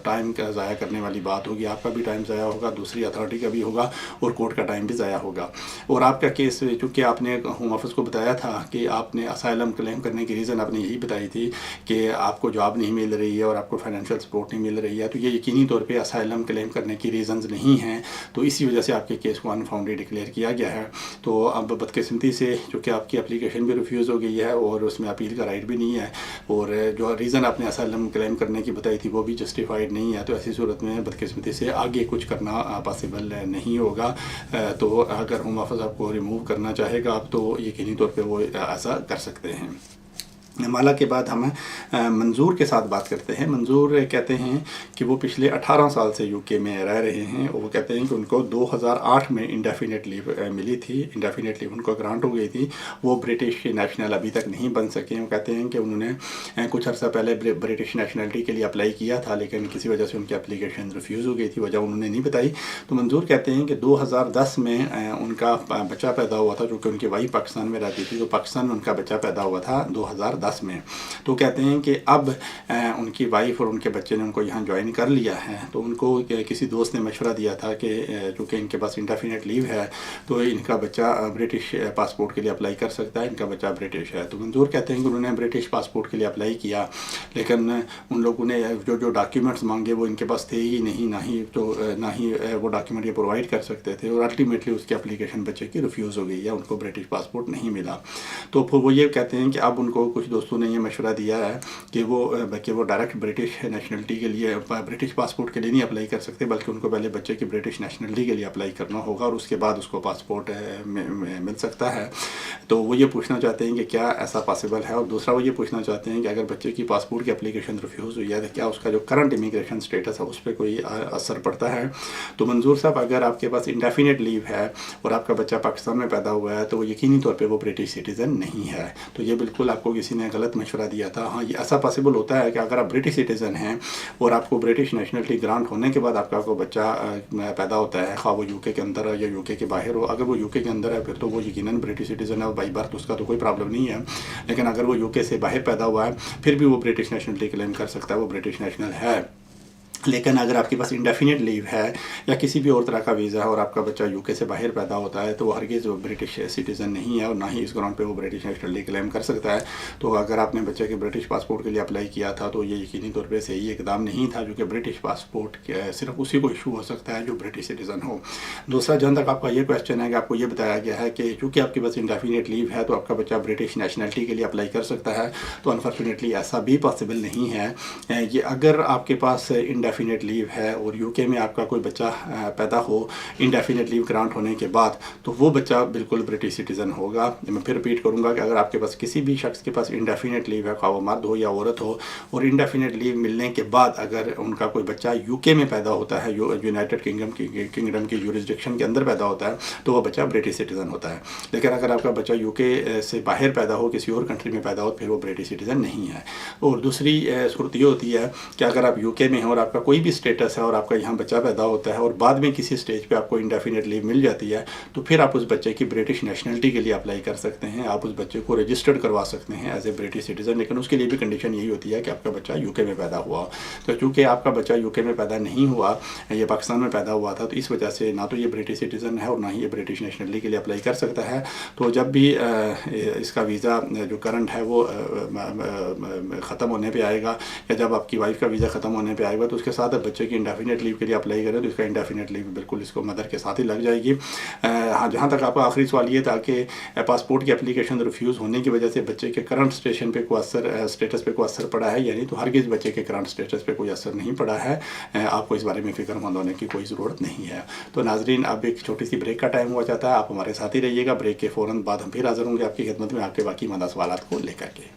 टाइम का ज़ाया करने वाली बात होगी, आपका भी टाइम ज़ाया होगा, दूसरी अथॉरिटी का भी होगा और कोर्ट का टाइम भी ज़ाया होगा। और आपका केस चूँकि आपने होम ऑफिस को बताया था कि आपने असाइलम क्लेम करने की रीज़न आपने यही बताई थी कि आपको जॉब नहीं मिल रही है और आपको फाइनेंशियल सपोर्ट नहीं मिल रही है, तो ये यकीनी तौर पे असाइलम क्लेम करने की रीज़न्स नहीं हैं। तो इसी वजह से आपके केस को अनफाउंडेड डिक्लेयर किया गया है। तो अब बदकिस्मती से चूँकि आपकी एप्लीकेशन भी रिफ्यूज़ हो गई है और उसमें अपील का राइट भी नहीं है और जो रीज़न आपने असाइलम क्लेम करने की बताई थी वो भी जस्टिफाइड नहीं है, तो ऐसी सूरत में बदकिस्मती से आगे कुछ करना पॉसिबल नहीं होगा। तो अगर होम ऑफिस आपको रिमूव करना चाहेगा आप तो यकीनी तौर पे वो ऐसा कर सकते हैं। माला के बाद हम मंजूर के साथ बात करते हैं। मंजूर कहते हैं कि वो पिछले 18 साल से यूके में रह रहे हैं और वो कहते हैं कि उनको 2008 में इंडेफिनेट लीव मिली थी, इंडेफिनेट लीव उनको ग्रांट हो गई थी। वो ब्रिटिश नेशनल अभी तक नहीं बन सके। वो कहते हैं कि उन्होंने कुछ अर्सा पहले ब्रिटिश नेशनलिटी के लिए अप्लाई किया था, लेकिन किसी वजह से उनकी एप्लीकेशन रिफ्यूज़ हो गई थी, वजह उन्होंने नहीं बताई। तो मंजूर कहते हैं कि 2010 में उनका बच्चा पैदा हुआ था, चूँकि उनकी वाइफ पाकिस्तान में रहती थी, तो पाकिस्तान में उनका बच्चा पैदा हुआ था 2010 में। तो कहते हैं कि अब उनकी वाइफ और उनके बच्चे ने उनको यहाँ ज्वाइन कर लिया है। तो उनको किसी दोस्त ने मशवरा दिया था कि चूँकि इनके पास इंडेफिनेट लीव है तो इनका बच्चा ब्रिटिश पासपोर्ट के लिए अप्लाई कर सकता है, इनका बच्चा ब्रिटिश है। तो मंजूर कहते हैं कि उन्होंने ब्रिटिश पासपोर्ट के लिए अप्लाई किया, लेकिन उन लोगों ने जो डॉक्यूमेंट्स मांगे वो इनके पास थे ही नहीं, ना ही वो डॉक्यूमेंट ये प्रोवाइड कर सकते थे और अल्टीमेटली उसकी एप्लीकेशन बच्चे की रिफ्यूज़ हो गई या उनको ब्रिटिश पासपोर्ट नहीं मिला। तो फिर वो ये कहते हैं कि अब उनको कुछ दोस्तों ने ये मशवरा दिया है कि वो डायरेक्ट ब्रिटिश नेशनलिटी के लिए ब्रिटिश पासपोर्ट के लिए नहीं अप्लाई कर सकते, बल्कि उनको पहले बच्चे की ब्रिटिश नेशनलिटी के लिए अप्लाई करना होगा और उसके बाद उसको पासपोर्ट मिल सकता है। तो वो ये पूछना चाहते हैं कि क्या ऐसा पॉसिबल है, और दूसरा वो ये पूछना चाहते हैं कि अगर बच्चे की पासपोर्ट की एप्लीकेशन रिफ्यूज़ हुई है तो क्या उसका जो करंट इमिग्रेशन स्टेटस है उस पर कोई असर पड़ता है। तो मंजूर साहब, अगर आपके पास इंडेफिनेट लीव है और आपका बच्चा पाकिस्तान में पैदा हुआ है तो वो यकीनी तौर पर वो ब्रिटिश सिटीज़न नहीं है। तो ये बिल्कुल आपको किसी ने गलत मशवरा दिया था। हाँ, ये ऐसा पॉसिबल होता है कि अगर आप ब्रिटिश सिटीज़न हैं और आपको ब्रिटिश नेशनलिटी ग्रांट होने के बाद आपका कोई बच्चा पैदा होता है, खा वो यूके के अंदर है या यूके के बाहर हो, अगर वो यूके के अंदर है फिर तो वो यकीनन ब्रिटिश सिटीज़न है और बाई बर्थ उसका तो कोई प्रॉब्लम नहीं है। लेकिन अगर वो यूके से बाहर पैदा हुआ है फिर भी वो ब्रिटिश नेशनलिटी क्लेम कर सकता है, वो ब्रिटिश नेशनल है। लेकिन अगर आपके पास इंडेफिनेट लीव है या किसी भी और तरह का वीज़ा है और आपका बच्चा यूके से बाहर पैदा होता है तो वो हरगिज़ ब्रिटिश सिटीज़न नहीं है और ना ही इस ग्राउंड पे वो ब्रिटिश नेशनलिटी क्लेम कर सकता है। तो अगर आपने बच्चे के ब्रिटिश पासपोर्ट के लिए अप्लाई किया था तो ये यकीनी तौर पे सही इकदाम नहीं था, क्योंकि ब्रिटिश पासपोर्ट सिर्फ उसी को इशू हो सकता है जो ब्रिटिश सिटीज़न हो। दूसरा, जहाँ तक आपका ये क्वेश्चन है कि आपको ये बताया गया है कि चूँकि आपके पास इंडेफिनेट लीव है तो आपका बच्चा ब्रिटिश नेशनलिटी के लिए अप्लाई कर सकता है, तो अनफॉर्चुनेटली ऐसा भी पॉसिबल नहीं है। ये अगर आपके पास इंडेफिनेट लीव है और यूके में आपका कोई बच्चा पैदा हो इंडेफिनेट लीव ग्रांट होने के बाद, तो वो बच्चा बिल्कुल ब्रिटिश सिटीज़न होगा। मैं फिर रिपीट करूंगा कि अगर आपके पास किसी भी शख्स के पास इंडेफिनेट लीव है, खा वो मर्द हो या औरत हो, और इंडेफिनेट लीव मिलने के बाद अगर उनका कोई बच्चा यूके में पैदा होता है, यूनाइटेड किंगडम की यूरिसडिक्शन के अंदर पैदा होता है, तो वह बच्चा ब्रिटिश सिटीज़न होता है। लेकिन अगर आपका बच्चा यूके से बाहर पैदा हो, किसी और कंट्री में पैदा हो, फिर वो ब्रिटिश सिटीज़न नहीं है। और दूसरी सूरत ये होती है कि अगर आप यूके में हैं और आपका कोई भी स्टेटस है और आपका यहाँ बच्चा पैदा होता है और बाद में किसी स्टेज पे आपको इंडेफिनेट लीव मिल जाती है, तो फिर आप उस बच्चे की ब्रिटिश नेशनलिटी के लिए अप्लाई कर सकते हैं। आप उस बच्चे को रजिस्टर्ड करवा सकते हैं एज ए ब्रिटिश सिटीज़न, लेकिन उसके लिए भी कंडीशन यही होती है कि आपका बच्चा यूके में पैदा हुआ। तो चूँकि आपका बच्चा यूके में पैदा नहीं हुआ, ये पाकिस्तान में पैदा हुआ था, तो इस वजह से ना तो ये ब्रिटिश सिटीज़न है और ना ही ये ब्रिटिश नेशनलिटी के लिए अप्लाई कर सकता है। तो जब भी इसका वीज़ा जो करंट है वो ख़त्म होने पर आएगा या जब आपकी वाइफ का वीज़ा ख़त्म होने पर आएगा, तो उसके साथ बच्चे की इंडेफिनेट लीव के लिए अप्लाई करें तो इसका इंडेफिनेट लीव बिल्कुल इसको मदर के साथ ही लग जाएगी। हाँ, जहाँ तक आपका आखिरी सवाल ये था कि पासपोर्ट की एप्लीकेशन रिफ्यूज़ होने की वजह से बच्चे के करंट स्टेशन पे कोई स्टेटस पे कोई असर पड़ा है, यानी तो हरगिज़ बच्चे के करंट स्टेटस पे कोई असर नहीं पड़ा है। आपको इस बारे में फ़िक्रमंद होने की कोई ज़रूरत नहीं है। तो नाजरीन, अब एक छोटी सी ब्रेक का टाइम हुआ जाता है, आप हमारे साथ ही रहिएगा। ब्रेक के फ़ौरन बाद हम फिर हाज़िर होंगे आपकी खिदमत में आपके बाकी मदा सवालात को लेकर के।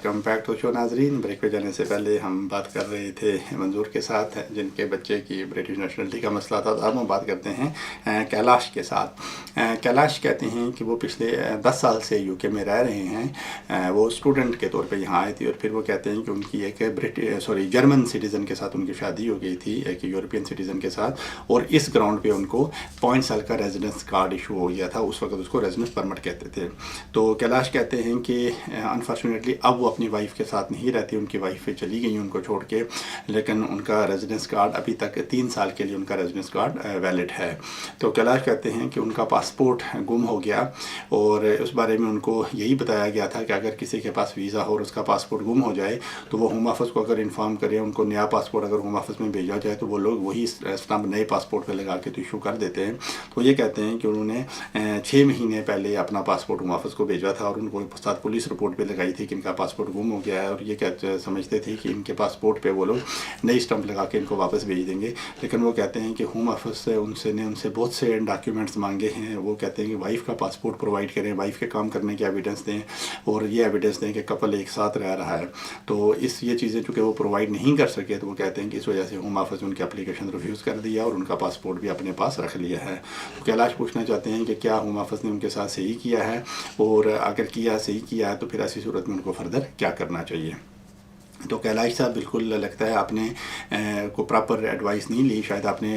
वेलकम बैक टू शो नाजरीन। ब्रेक पे जाने से पहले हम बात कर रहे थे मंजूर के साथ, जिनके बच्चे की ब्रिटिश नेशनलिटी का मसला था। अब हम बात करते हैं कैलाश के साथ। कैलाश कहते हैं कि वो पिछले 10 साल से यूके में रह रहे हैं। वो स्टूडेंट के तौर पे यहाँ आए थे और फिर वो कहते हैं कि उनकी एक जर्मन सिटीज़न के साथ उनकी शादी हो गई थी, एक यूरोपियन सिटीज़न के साथ, और इस ग्राउंड पे उनको 5 साल का रेजिडेंस कार्ड इशू हो गया था। उस वक्त उसको रेजिडेंस परमिट कहते थे। तो कैलाश कहते हैं कि अनफॉर्चुनेटली अब वो अपनी वाइफ के साथ नहीं रहती, उनकी वाइफ चली गई उनको छोड़ के, लेकिन उनका रेजिडेंस कार्ड अभी तक 3 साल के लिए उनका रेजिडेंस कार्ड वैलिड है। तो कैलाश कहते हैं कि उनका पासपोर्ट गुम हो गया और उस बारे में उनको यही बताया गया था कि अगर किसी के पास वीज़ा हो और उसका पासपोर्ट गुम हो जाए तो वो होम ऑफिस को अगर इन्फॉर्म करे, उनको नया पासपोर्ट अगर होम ऑफिस में भेजा जाए तो वो लोग वही स्टैम्प नए पासपोर्ट पर लगा के तो इशू कर देते हैं। तो ये कहते हैं कि उन्होंने 6 महीने पहले अपना पासपोर्ट होम ऑफिस को भेजा था और उनको साथ पुलिस रिपोर्ट पे लगाई थी कि इनका पासपोर्ट गुम हो गया है, और ये क्या समझते थे कि इनके पासपोर्ट पे वो लोग नई स्टम्प लगा के इनको वापस भेज देंगे। लेकिन वो कहते हैं कि होम ऑफिस से उनसे बहुत से डॉक्यूमेंट्स मांगे हैं। वो कहते हैं कि वाइफ का पासपोर्ट प्रोवाइड करें, वाइफ के काम करने की एविडेंस दें और ये एविडेंस दें कि कपल एक साथ रह रहा है। तो ये चीज़ें चूँकि वो प्रोवाइड नहीं कर सके तो वो कहते हैं कि इस वजह से होम ऑफिस उनकी एप्लीकेशन रिफ्यूज़ कर दिया और उनका पासपोर्ट भी अपने पास रख लिया है। तो कैलाश पूछना चाहते हैं कि क्या होम ऑफिस ने उनके साथ सही किया है, और अगर सही किया है तो फिर ऐसी सूरत में उनको फर्दर क्या करना चाहिए। तो कैलाश साहब, बिल्कुल लगता है आपने को प्रॉपर एडवाइस नहीं ली, शायद आपने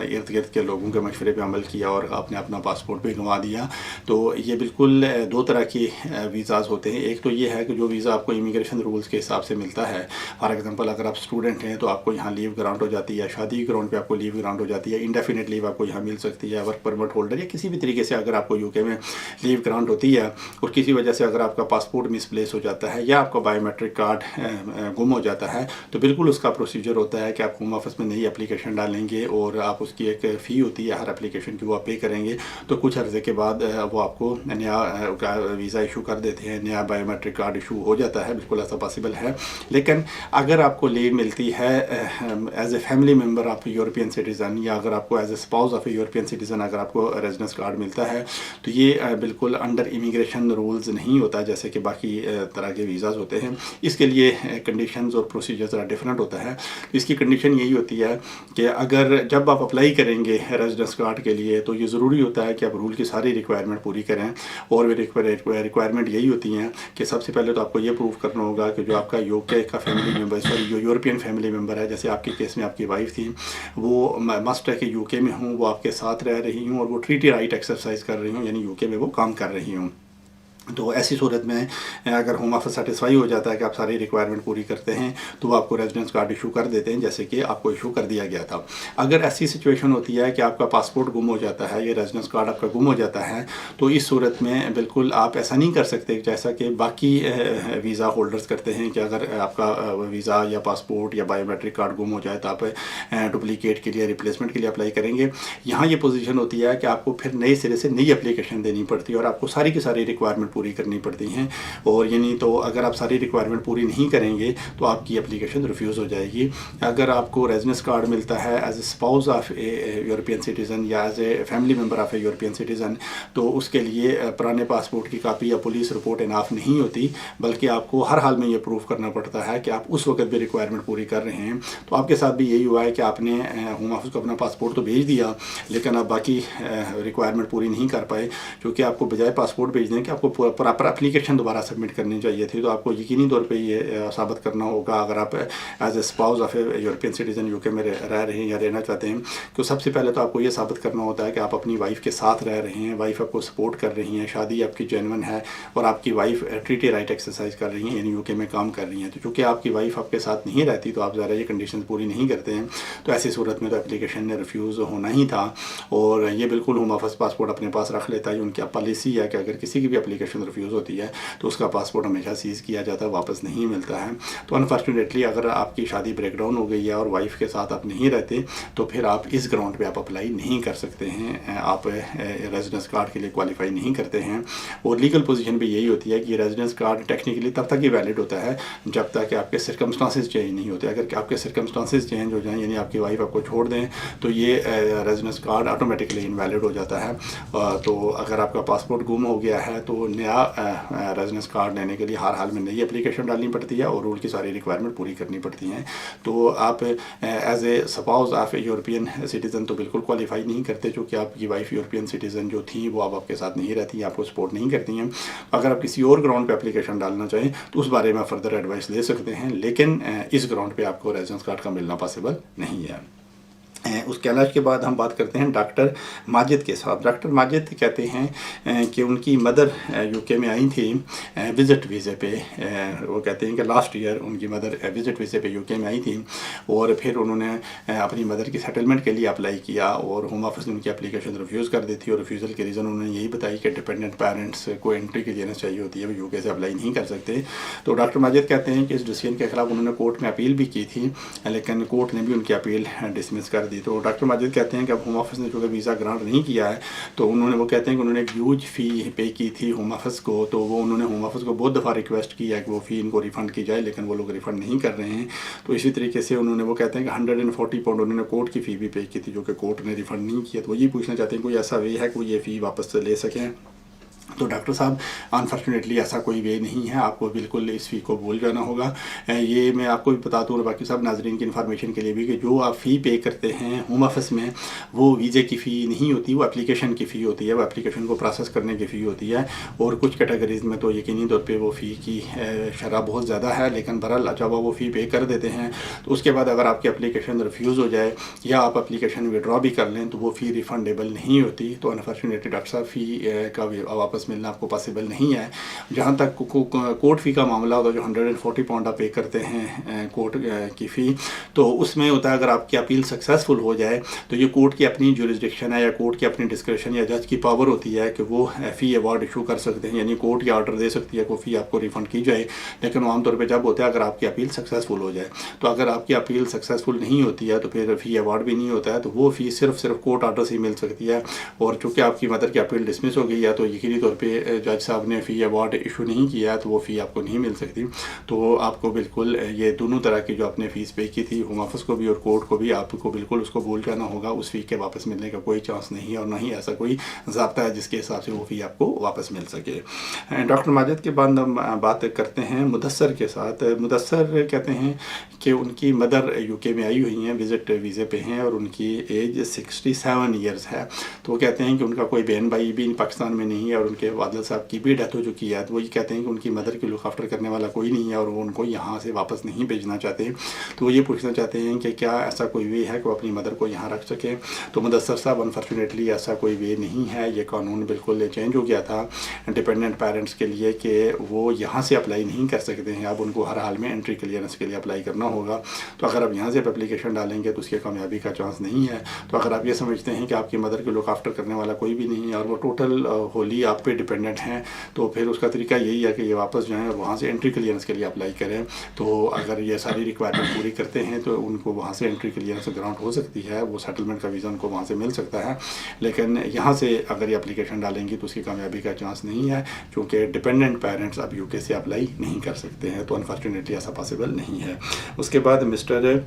इर्द गिर्द के लोगों के मशवरे पे अमल किया और आपने अपना पासपोर्ट भी गंवा दिया। तो ये बिल्कुल 2 तरह के वीज़ाज़ होते हैं। एक तो ये है कि जो वीज़ा आपको इमिग्रेशन रूल्स के हिसाब से मिलता है। फॉर एग्जांपल अगर आप स्टूडेंट हैं तो आपको यहाँ लीव ग्रांट हो जाती है, शादी के ग्राउंड पे आपको लीव ग्रांट हो जाती है, इंडेफिनिट लीव आपको यहाँ मिल सकती है। वर्क परमिट होल्डर या किसी भी तरीके से अगर आपको यूके में लीव ग्रांट होती है और किसी वजह से अगर आपका पासपोर्ट मिसप्लेस हो जाता है या आपका बायोमेट्रिक कार्ड गुम हो जाता है तो बिल्कुल उसका प्रोसीजर होता है कि आप होम ऑफिस में नई एप्लीकेशन डालेंगे और आप उसकी एक फ़ी होती है हर एप्लीकेशन की, वो आप पे करेंगे। तो कुछ अर्जे के बाद वो आपको नया वीज़ा इशू कर देते हैं, नया बायोमेट्रिक कार्ड इशू हो जाता है। बिल्कुल ऐसा पॉसिबल है। लेकिन अगर आपको लीव मिलती है as a family member of European citizen, या अगर आपको as a spouse of a European citizen अगर आपको रेजिडेंस कार्ड मिलता है तो ये बिल्कुल अंडर इमिग्रेशन रूल्स नहीं होता जैसे कि बाकी तरह के वीज़ाज़ होते हैं। इसके लिए कंडीशन और प्रोसीजर ज़रा डिफरेंट होता है। इसकी कंडीशन यही होती है कि अगर जब आप अप्लाई करेंगे रेजिडेंस कार्ड के लिए तो ये ज़रूरी होता है कि आप रूल की सारी रिक्वायरमेंट पूरी करें। और वे रिक्वायरमेंट यही होती हैं कि सबसे पहले तो आपको ये प्रूव करना होगा कि जो आपका यूके का फैमिली मेम्बर, जो यूरोपियन फैमिली मेम्बर है, जैसे आपके केस में आपकी वाइफ थी, वो मस्ट है कि यूके में हूँ, वो आपके साथ रह रही हूँ और वो ट्रीटी राइट एक्सरसाइज कर रही हूँ, यानी यूके में वो काम कर रही हूँ। तो ऐसी सूरत में अगर होम ऑफिस सेटिस्फाई हो जाता है कि आप सारी रिक्वायरमेंट पूरी करते हैं तो वो आपको रेजिडेंस कार्ड इशू कर देते हैं, जैसे कि आपको इशू कर दिया गया था। अगर ऐसी सिचुएशन होती है कि आपका पासपोर्ट गुम हो जाता है, ये रेजिडेंस कार्ड आपका गुम हो जाता है, तो इस सूरत में बिल्कुल आप ऐसा नहीं कर सकते जैसा कि बाकी वीज़ा होल्डर्स करते हैं कि अगर आपका वीज़ा या पासपोर्ट या बायोमेट्रिक कार्ड गुम हो जाए तो आप डुप्लीकेट के लिए, रिप्लेसमेंट के लिए अप्लाई करेंगे। यहाँ ये पोजीशन होती है कि आपको फिर नए सिरे से नई एप्लीकेशन देनी पड़ती है और आपको सारी की सारी रिक्वायरमेंट पूरी करनी पड़ती हैं। और यानी तो अगर आप सारी रिक्वायरमेंट पूरी नहीं करेंगे तो आपकी एप्लीकेशन रिफ्यूज़ हो जाएगी। अगर आपको रेजिडेंस कार्ड मिलता है as a spouse of a European citizen या as a family member of a European citizen, तो उसके लिए पुराने पासपोर्ट की कापी या पुलिस रिपोर्ट इनाफ नहीं होती, बल्कि आपको हर हाल में ये प्रूफ करना पड़ता है कि आप उस वक्त भी रिक्वायरमेंट पूरी कर रहे हैं। तो आपके साथ भी यही हुआ है कि आपने होम ऑफिस को अपना पासपोर्ट तो भेज दिया लेकिन आप बाकी रिक्वायरमेंट पूरी नहीं कर पाए, क्योंकि आपको बजाय पासपोर्ट भेजने के आपको प्रॉपर एप्लीकेशन दोबारा सबमिट करनी चाहिए थी। तो आपको यकीनी तौर पे ये साबित करना होगा, अगर आप as a spouse of a European citizen UK में रह रहे हैं या रहना चाहते हैं, तो सबसे पहले तो आपको ये साबित करना होता है कि आप अपनी वाइफ के साथ रह रहे हैं, वाइफ आपको सपोर्ट कर रही हैं, शादी आपकी जेन्युइन है और आपकी वाइफ ट्रीटी राइट एक्सरसाइज कर रही हैं, यानी यूके में काम कर रही हैं। तो चूँकि आपकी वाइफ आपके साथ नहीं रहती तो आप ज़रा ये कंडीशन पूरी नहीं करते हैं, तो ऐसी सूरत में तो एप्लीकेशन ने रिफ्यूज़ होना ही था। और ये बिल्कुल होम ऑफिस पासपोर्ट अपने पास रख लेता है। उनकी पॉलिसी है कि अगर किसी की भी एप्लीकेशन रिफ्यूज़ होती है तो उसका पासपोर्ट हमेशा सीज़ किया जाता है, वापस नहीं मिलता है। तो अनफॉर्चुनेटली अगर आपकी शादी ब्रेकडाउन हो गई है और वाइफ के साथ आप नहीं रहते तो फिर आप इस ग्राउंड पे आप अप्लाई नहीं कर सकते हैं, आप रेजिडेंस कार्ड के लिए क्वालिफाई नहीं करते हैं। और लीगल पोजीशन भी यही होती है कि रेजिडेंस कार्ड टेक्निकली तब तक ही वैलिड होता है जब तक आपके सर्कमस्टांसेस चेंज नहीं होते। अगर आपके सर्कमस्टांसेस चेंज हो जाएं, यानी आपकी वाइफ आपको छोड़ दें, तो ये रेजिडेंस कार्ड ऑटोमेटिकली इनवैलिड हो जाता है। तो अगर आपका पासपोर्ट गुम हो गया है तो नया रेजिडेंस कार्ड लेने के लिए हर हाल में नई एप्लीकेशन डालनी पड़ती है और रूल की सारी रिक्वायरमेंट पूरी करनी पड़ती हैं। तो आप एज ए सपोज आप यूरोपियन सिटीज़न तो बिल्कुल क्वालिफाई नहीं करते, चूँकि आपकी वाइफ यूरोपियन सिटीज़न जो थी वो अब आपके साथ नहीं रहती हैं, आपको सपोर्ट नहीं करती हैं। अगर आप किसी और ग्राउंड पे एप्लीकेशन डालना चाहें तो उस बारे में फर्दर एडवाइस ले सकते हैं, लेकिन इस ग्राउंड पे आपको रेजिडेंस कार्ड का मिलना पॉसिबल नहीं है। उसके अलावा के बाद हम बात करते हैं डॉक्टर माजिद के साथ। डॉक्टर माजिद कहते हैं कि उनकी मदर यूके में आई थी विज़िट वीज़े पे। वो कहते हैं कि लास्ट ईयर उनकी मदर विज़िट वीज़े पे यूके में आई थी और फिर उन्होंने अपनी मदर की सेटलमेंट के लिए अप्लाई किया और होम ऑफिस ने उनकी एप्लीकेशन रिफ्यूज़ कर दी थी। और रिफ्यूज़ल के रीज़न उन्होंने यही बताई कि डिपेंडेंट पेरेंट्स को एंट्री क्लियरेंस चाहिए होती है, वो यूके से अप्लाई नहीं कर सकते। तो डॉक्टर माजिद कहते हैं कि इस डिसीजन के खिलाफ उन्होंने कोर्ट में अपील भी की थी, लेकिन कोर्ट ने भी उनकी अपील डिसमिस कर दी। तो डॉक्टर माजिद कहते हैं कि अब होम ऑफिस ने चूँकि वीज़ा ग्रांट नहीं किया है तो वो कहते हैं कि उन्होंने एक ह्यूज फ़ी पे की थी होम ऑफिस को। तो वो उन्होंने होम ऑफिस को बहुत दफ़ा रिक्वेस्ट किया है कि वो फ़ी इनको रिफ़ंड की जाए, लेकिन वो लोग रिफ़ंड नहीं कर रहे हैं। तो इसी तरीके से वो कहते हैं कि 140 पाउंड उन्होंने कोर्ट की फ़ी भी पे की थी, जो कि कोर्ट ने रिफ़ंड नहीं किया। तो ये पूछना चाहते हैं कोई ऐसा वे है कि ये फ़ी वापस ले सकें। तो डॉक्टर साहब अनफॉर्चुनेटली ऐसा कोई वे नहीं है, आपको बिल्कुल इस फ़ी को भूल जाना होगा। ये मैं आपको भी बता दूँ और बाकी सब नाजरीन की इन्फॉर्मेशन के लिए भी कि जो आप फ़ी पे करते हैं होम ऑफिस में वो वीज़े की फ़ी नहीं होती, वो एप्लीकेशन की फ़ी होती है, वो एप्लीकेशन को प्रोसेस करने की फ़ी होती है। और कुछ कैटेगरीज़ में तो यकीनी तौर पर वो फ़ी की शरह बहुत ज़्यादा है, लेकिन बहरहाल जब वो फ़ी पे कर देते हैं तो उसके बाद अगर आपकी एप्लीकेशन रिफ्यूज़ हो जाए या आप एप्लीकेशन विड्रॉ भी कर लें तो वो फ़ी रिफ़ंडेबल नहीं होती। तो अनफॉर्चुनेटली डॉक्टर साहब फ़ी का वापस मिलना आपको पॉसिबल नहीं है। जहाँ तक कोर्ट फ़ी का मामला होता है, जो 140 पाउंड आप पे करते हैं कोर्ट की फ़ी, तो उसमें होता है अगर आपकी अपील सक्सेसफुल हो जाए तो ये कोर्ट की अपनी जुरिस्डिक्शन है या कोर्ट की अपनी डिस्क्रिप्शन या जज की पावर होती है कि वो फ़ी अवार्ड इशू कर सकते हैं, यानी कोर्ट ये ऑर्डर दे सकती है कि फ़ी आपको रिफ़ंड की जाए। लेकिन आमतौर पर जब होता है अगर आपकी अपील सक्सेसफुल हो जाए, तो अगर आपकी अपील सक्सेसफुल नहीं होती है तो फिर फ़ी अवार्ड भी नहीं होता है, तो वो फ़ी सिर्फ कोर्ट ऑर्डर से ही मिल सकती है। और चूँकि आपकी मदर की अपील डिसमिस हो गई है तो यकीनी तौर पर जज साहब ने फ़ी अवार्ड इशू नहीं किया तो वो फ़ी आपको नहीं मिल सकती। तो आपको बिल्कुल ये दोनों तरह की जो आपने फ़ीस पे की थी होम ऑफिस को भी और कोर्ट को भी, आपको बिल्कुल उसको भूल जाना होगा। उस फ़ी के वापस मिलने का कोई चांस नहीं है और ना ही ऐसा कोई ज़ाब्ता है जिसके हिसाब से वो फ़ी आपको वापस मिल सके। डॉक्टर माजिद के बाद हम बात करते हैं मुदस्सर के साथ। मुदस्सर कहते हैं कि उनकी मदर यूके में आई हुई हैं, विज़िट वीज़े पे हैं और उनकी एज 67 ईयर्स है। तो वो कहते हैं कि उनका कोई बहन भाई भी पाकिस्तान में नहीं है और उनके वालिद साहब की भी डेथ हो चुकी है। तो वही कहते हैं कि उनकी मदर की लुक आफ्टर करने वाला कोई नहीं है और वो उनको यहाँ से वापस नहीं भेजना चाहते। तो वो ये पूछना चाहते हैं कि क्या ऐसा कोई वे है कि वो अपनी मदर को यहाँ रख सकें। तो मुदस्सर साहब अनफॉर्चुनेटली ऐसा कोई वे नहीं है, ये कानून बिल्कुल चेंज हो गया था डिपेंडेंट पेरेंट्स के लिए कि वो यहाँ से अप्लाई नहीं कर सकते हैं। अब उनको हर हाल में एंट्री क्लियरेंस के लिए अप्लाई करना होगा। तो अगर आप यहाँ से एप्लीकेशन डालेंगे तो उसकी कामयाबी का चांस नहीं है। तो अगर आप ये समझते हैं कि आपकी मदर की लुक आफ्टर करने वाला कोई भी नहीं है और वो टोटल होली आप पे डिपेंडेंट हैं, तो फिर उसका तरीका यही है कि ये वापस जाएँ और वहाँ से एंट्री क्लियरेंस के लिए अप्लाई करें। तो अगर ये सारी रिक्वायरमेंट पूरी करते हैं तो उनको वहाँ से एंट्री क्लियरेंस ग्रांट हो सकती है, वो सेटलमेंट का वीज़ा उनको वहाँ से मिल सकता है। लेकिन यहाँ से अगर ये एप्लीकेशन डालेंगी तो उसकी कामयाबी का चांस नहीं है, क्योंकि डिपेंडेंट पेरेंट्स अब यूके से अप्लाई नहीं कर सकते हैं। तो अनफॉर्चुनेटली ऐसा पॉसिबल नहीं है। उसके बाद मिस्टर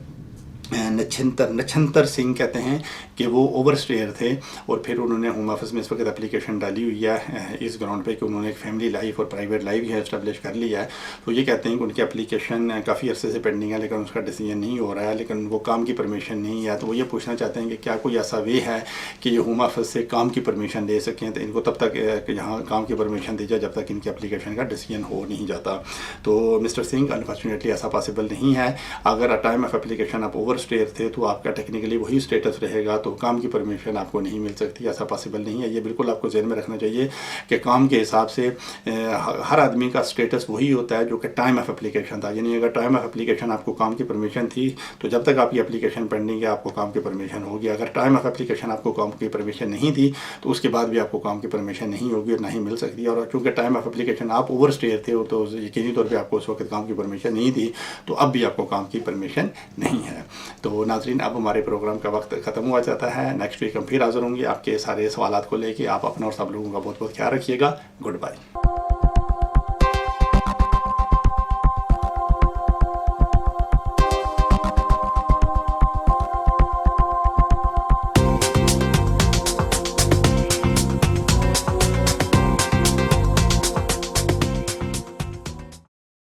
नछंतर सिंह कहते हैं कि वो ओवर स्टेयर थे और फिर उन्होंने होम ऑफिस में इस वक्त एप्लीकेशन डाली हुई है इस ग्राउंड पे कि उन्होंने एक फैमिली लाइफ और प्राइवेट लाइफ है इस्टेब्लिश कर लिया है। तो ये कहते हैं कि उनकी एप्लीकेशन काफ़ी अरसे से पेंडिंग है, लेकिन उसका डिसीजन नहीं हो रहा है, लेकिन उनको काम की परमिशन नहीं है। तो वो ये पूछना चाहते हैं कि क्या कोई ऐसा वे है कि ये होम ऑफिस से काम की परमिशन ले सकें। तो इनको तब तक यहाँ काम की परमिशन दी जाए जब तक इनकी एप्लीकेशन का डिसीजन हो नहीं जाता। तो मिस्टर सिंह अनफॉर्चुनेटली ऐसा पॉसिबल नहीं है। अगर टाइम ऑफ एप्लीकेशन आप ओवर स्टेयर थे तो आपका टेक्निकली वही स्टेटस रहेगा, तो काम की परमिशन आपको नहीं मिल सकती। ऐसा पॉसिबल नहीं है। ये बिल्कुल आपको ज़हन में रखना चाहिए कि काम के हिसाब से हर आदमी का स्टेटस वही होता है जो कि टाइम ऑफ एप्लीकेशन था। यानी अगर टाइम ऑफ एप्लीकेशन आपको काम की परमिशन थी तो जब तक आपकी एप्लीकेशन पेंडिंग है आपको काम की परमिशन होगी। अगर टाइम ऑफ एप्लीकेशन आपको काम की परमिशन नहीं थी तो उसके बाद भी आपको काम की परमिशन नहीं होगी और ना ही मिल सकती है। और चूँकि टाइम ऑफ एप्लीकेशन आप ओवर स्टेयर थे तो यकीनी तौर पर आपको उस वक्त काम की परमिशन नहीं थी, तो अब भी आपको काम की परमिशन नहीं है। तो नाज़रीन अब हमारे प्रोग्राम का वक्त ख़त्म हुआ जाता है। नेक्स्ट वीक हम फिर हाज़िर होंगे आपके सारे सवालात को लेके। आप अपना और सब लोगों का बहुत बहुत ख्याल रखिएगा। Good bye.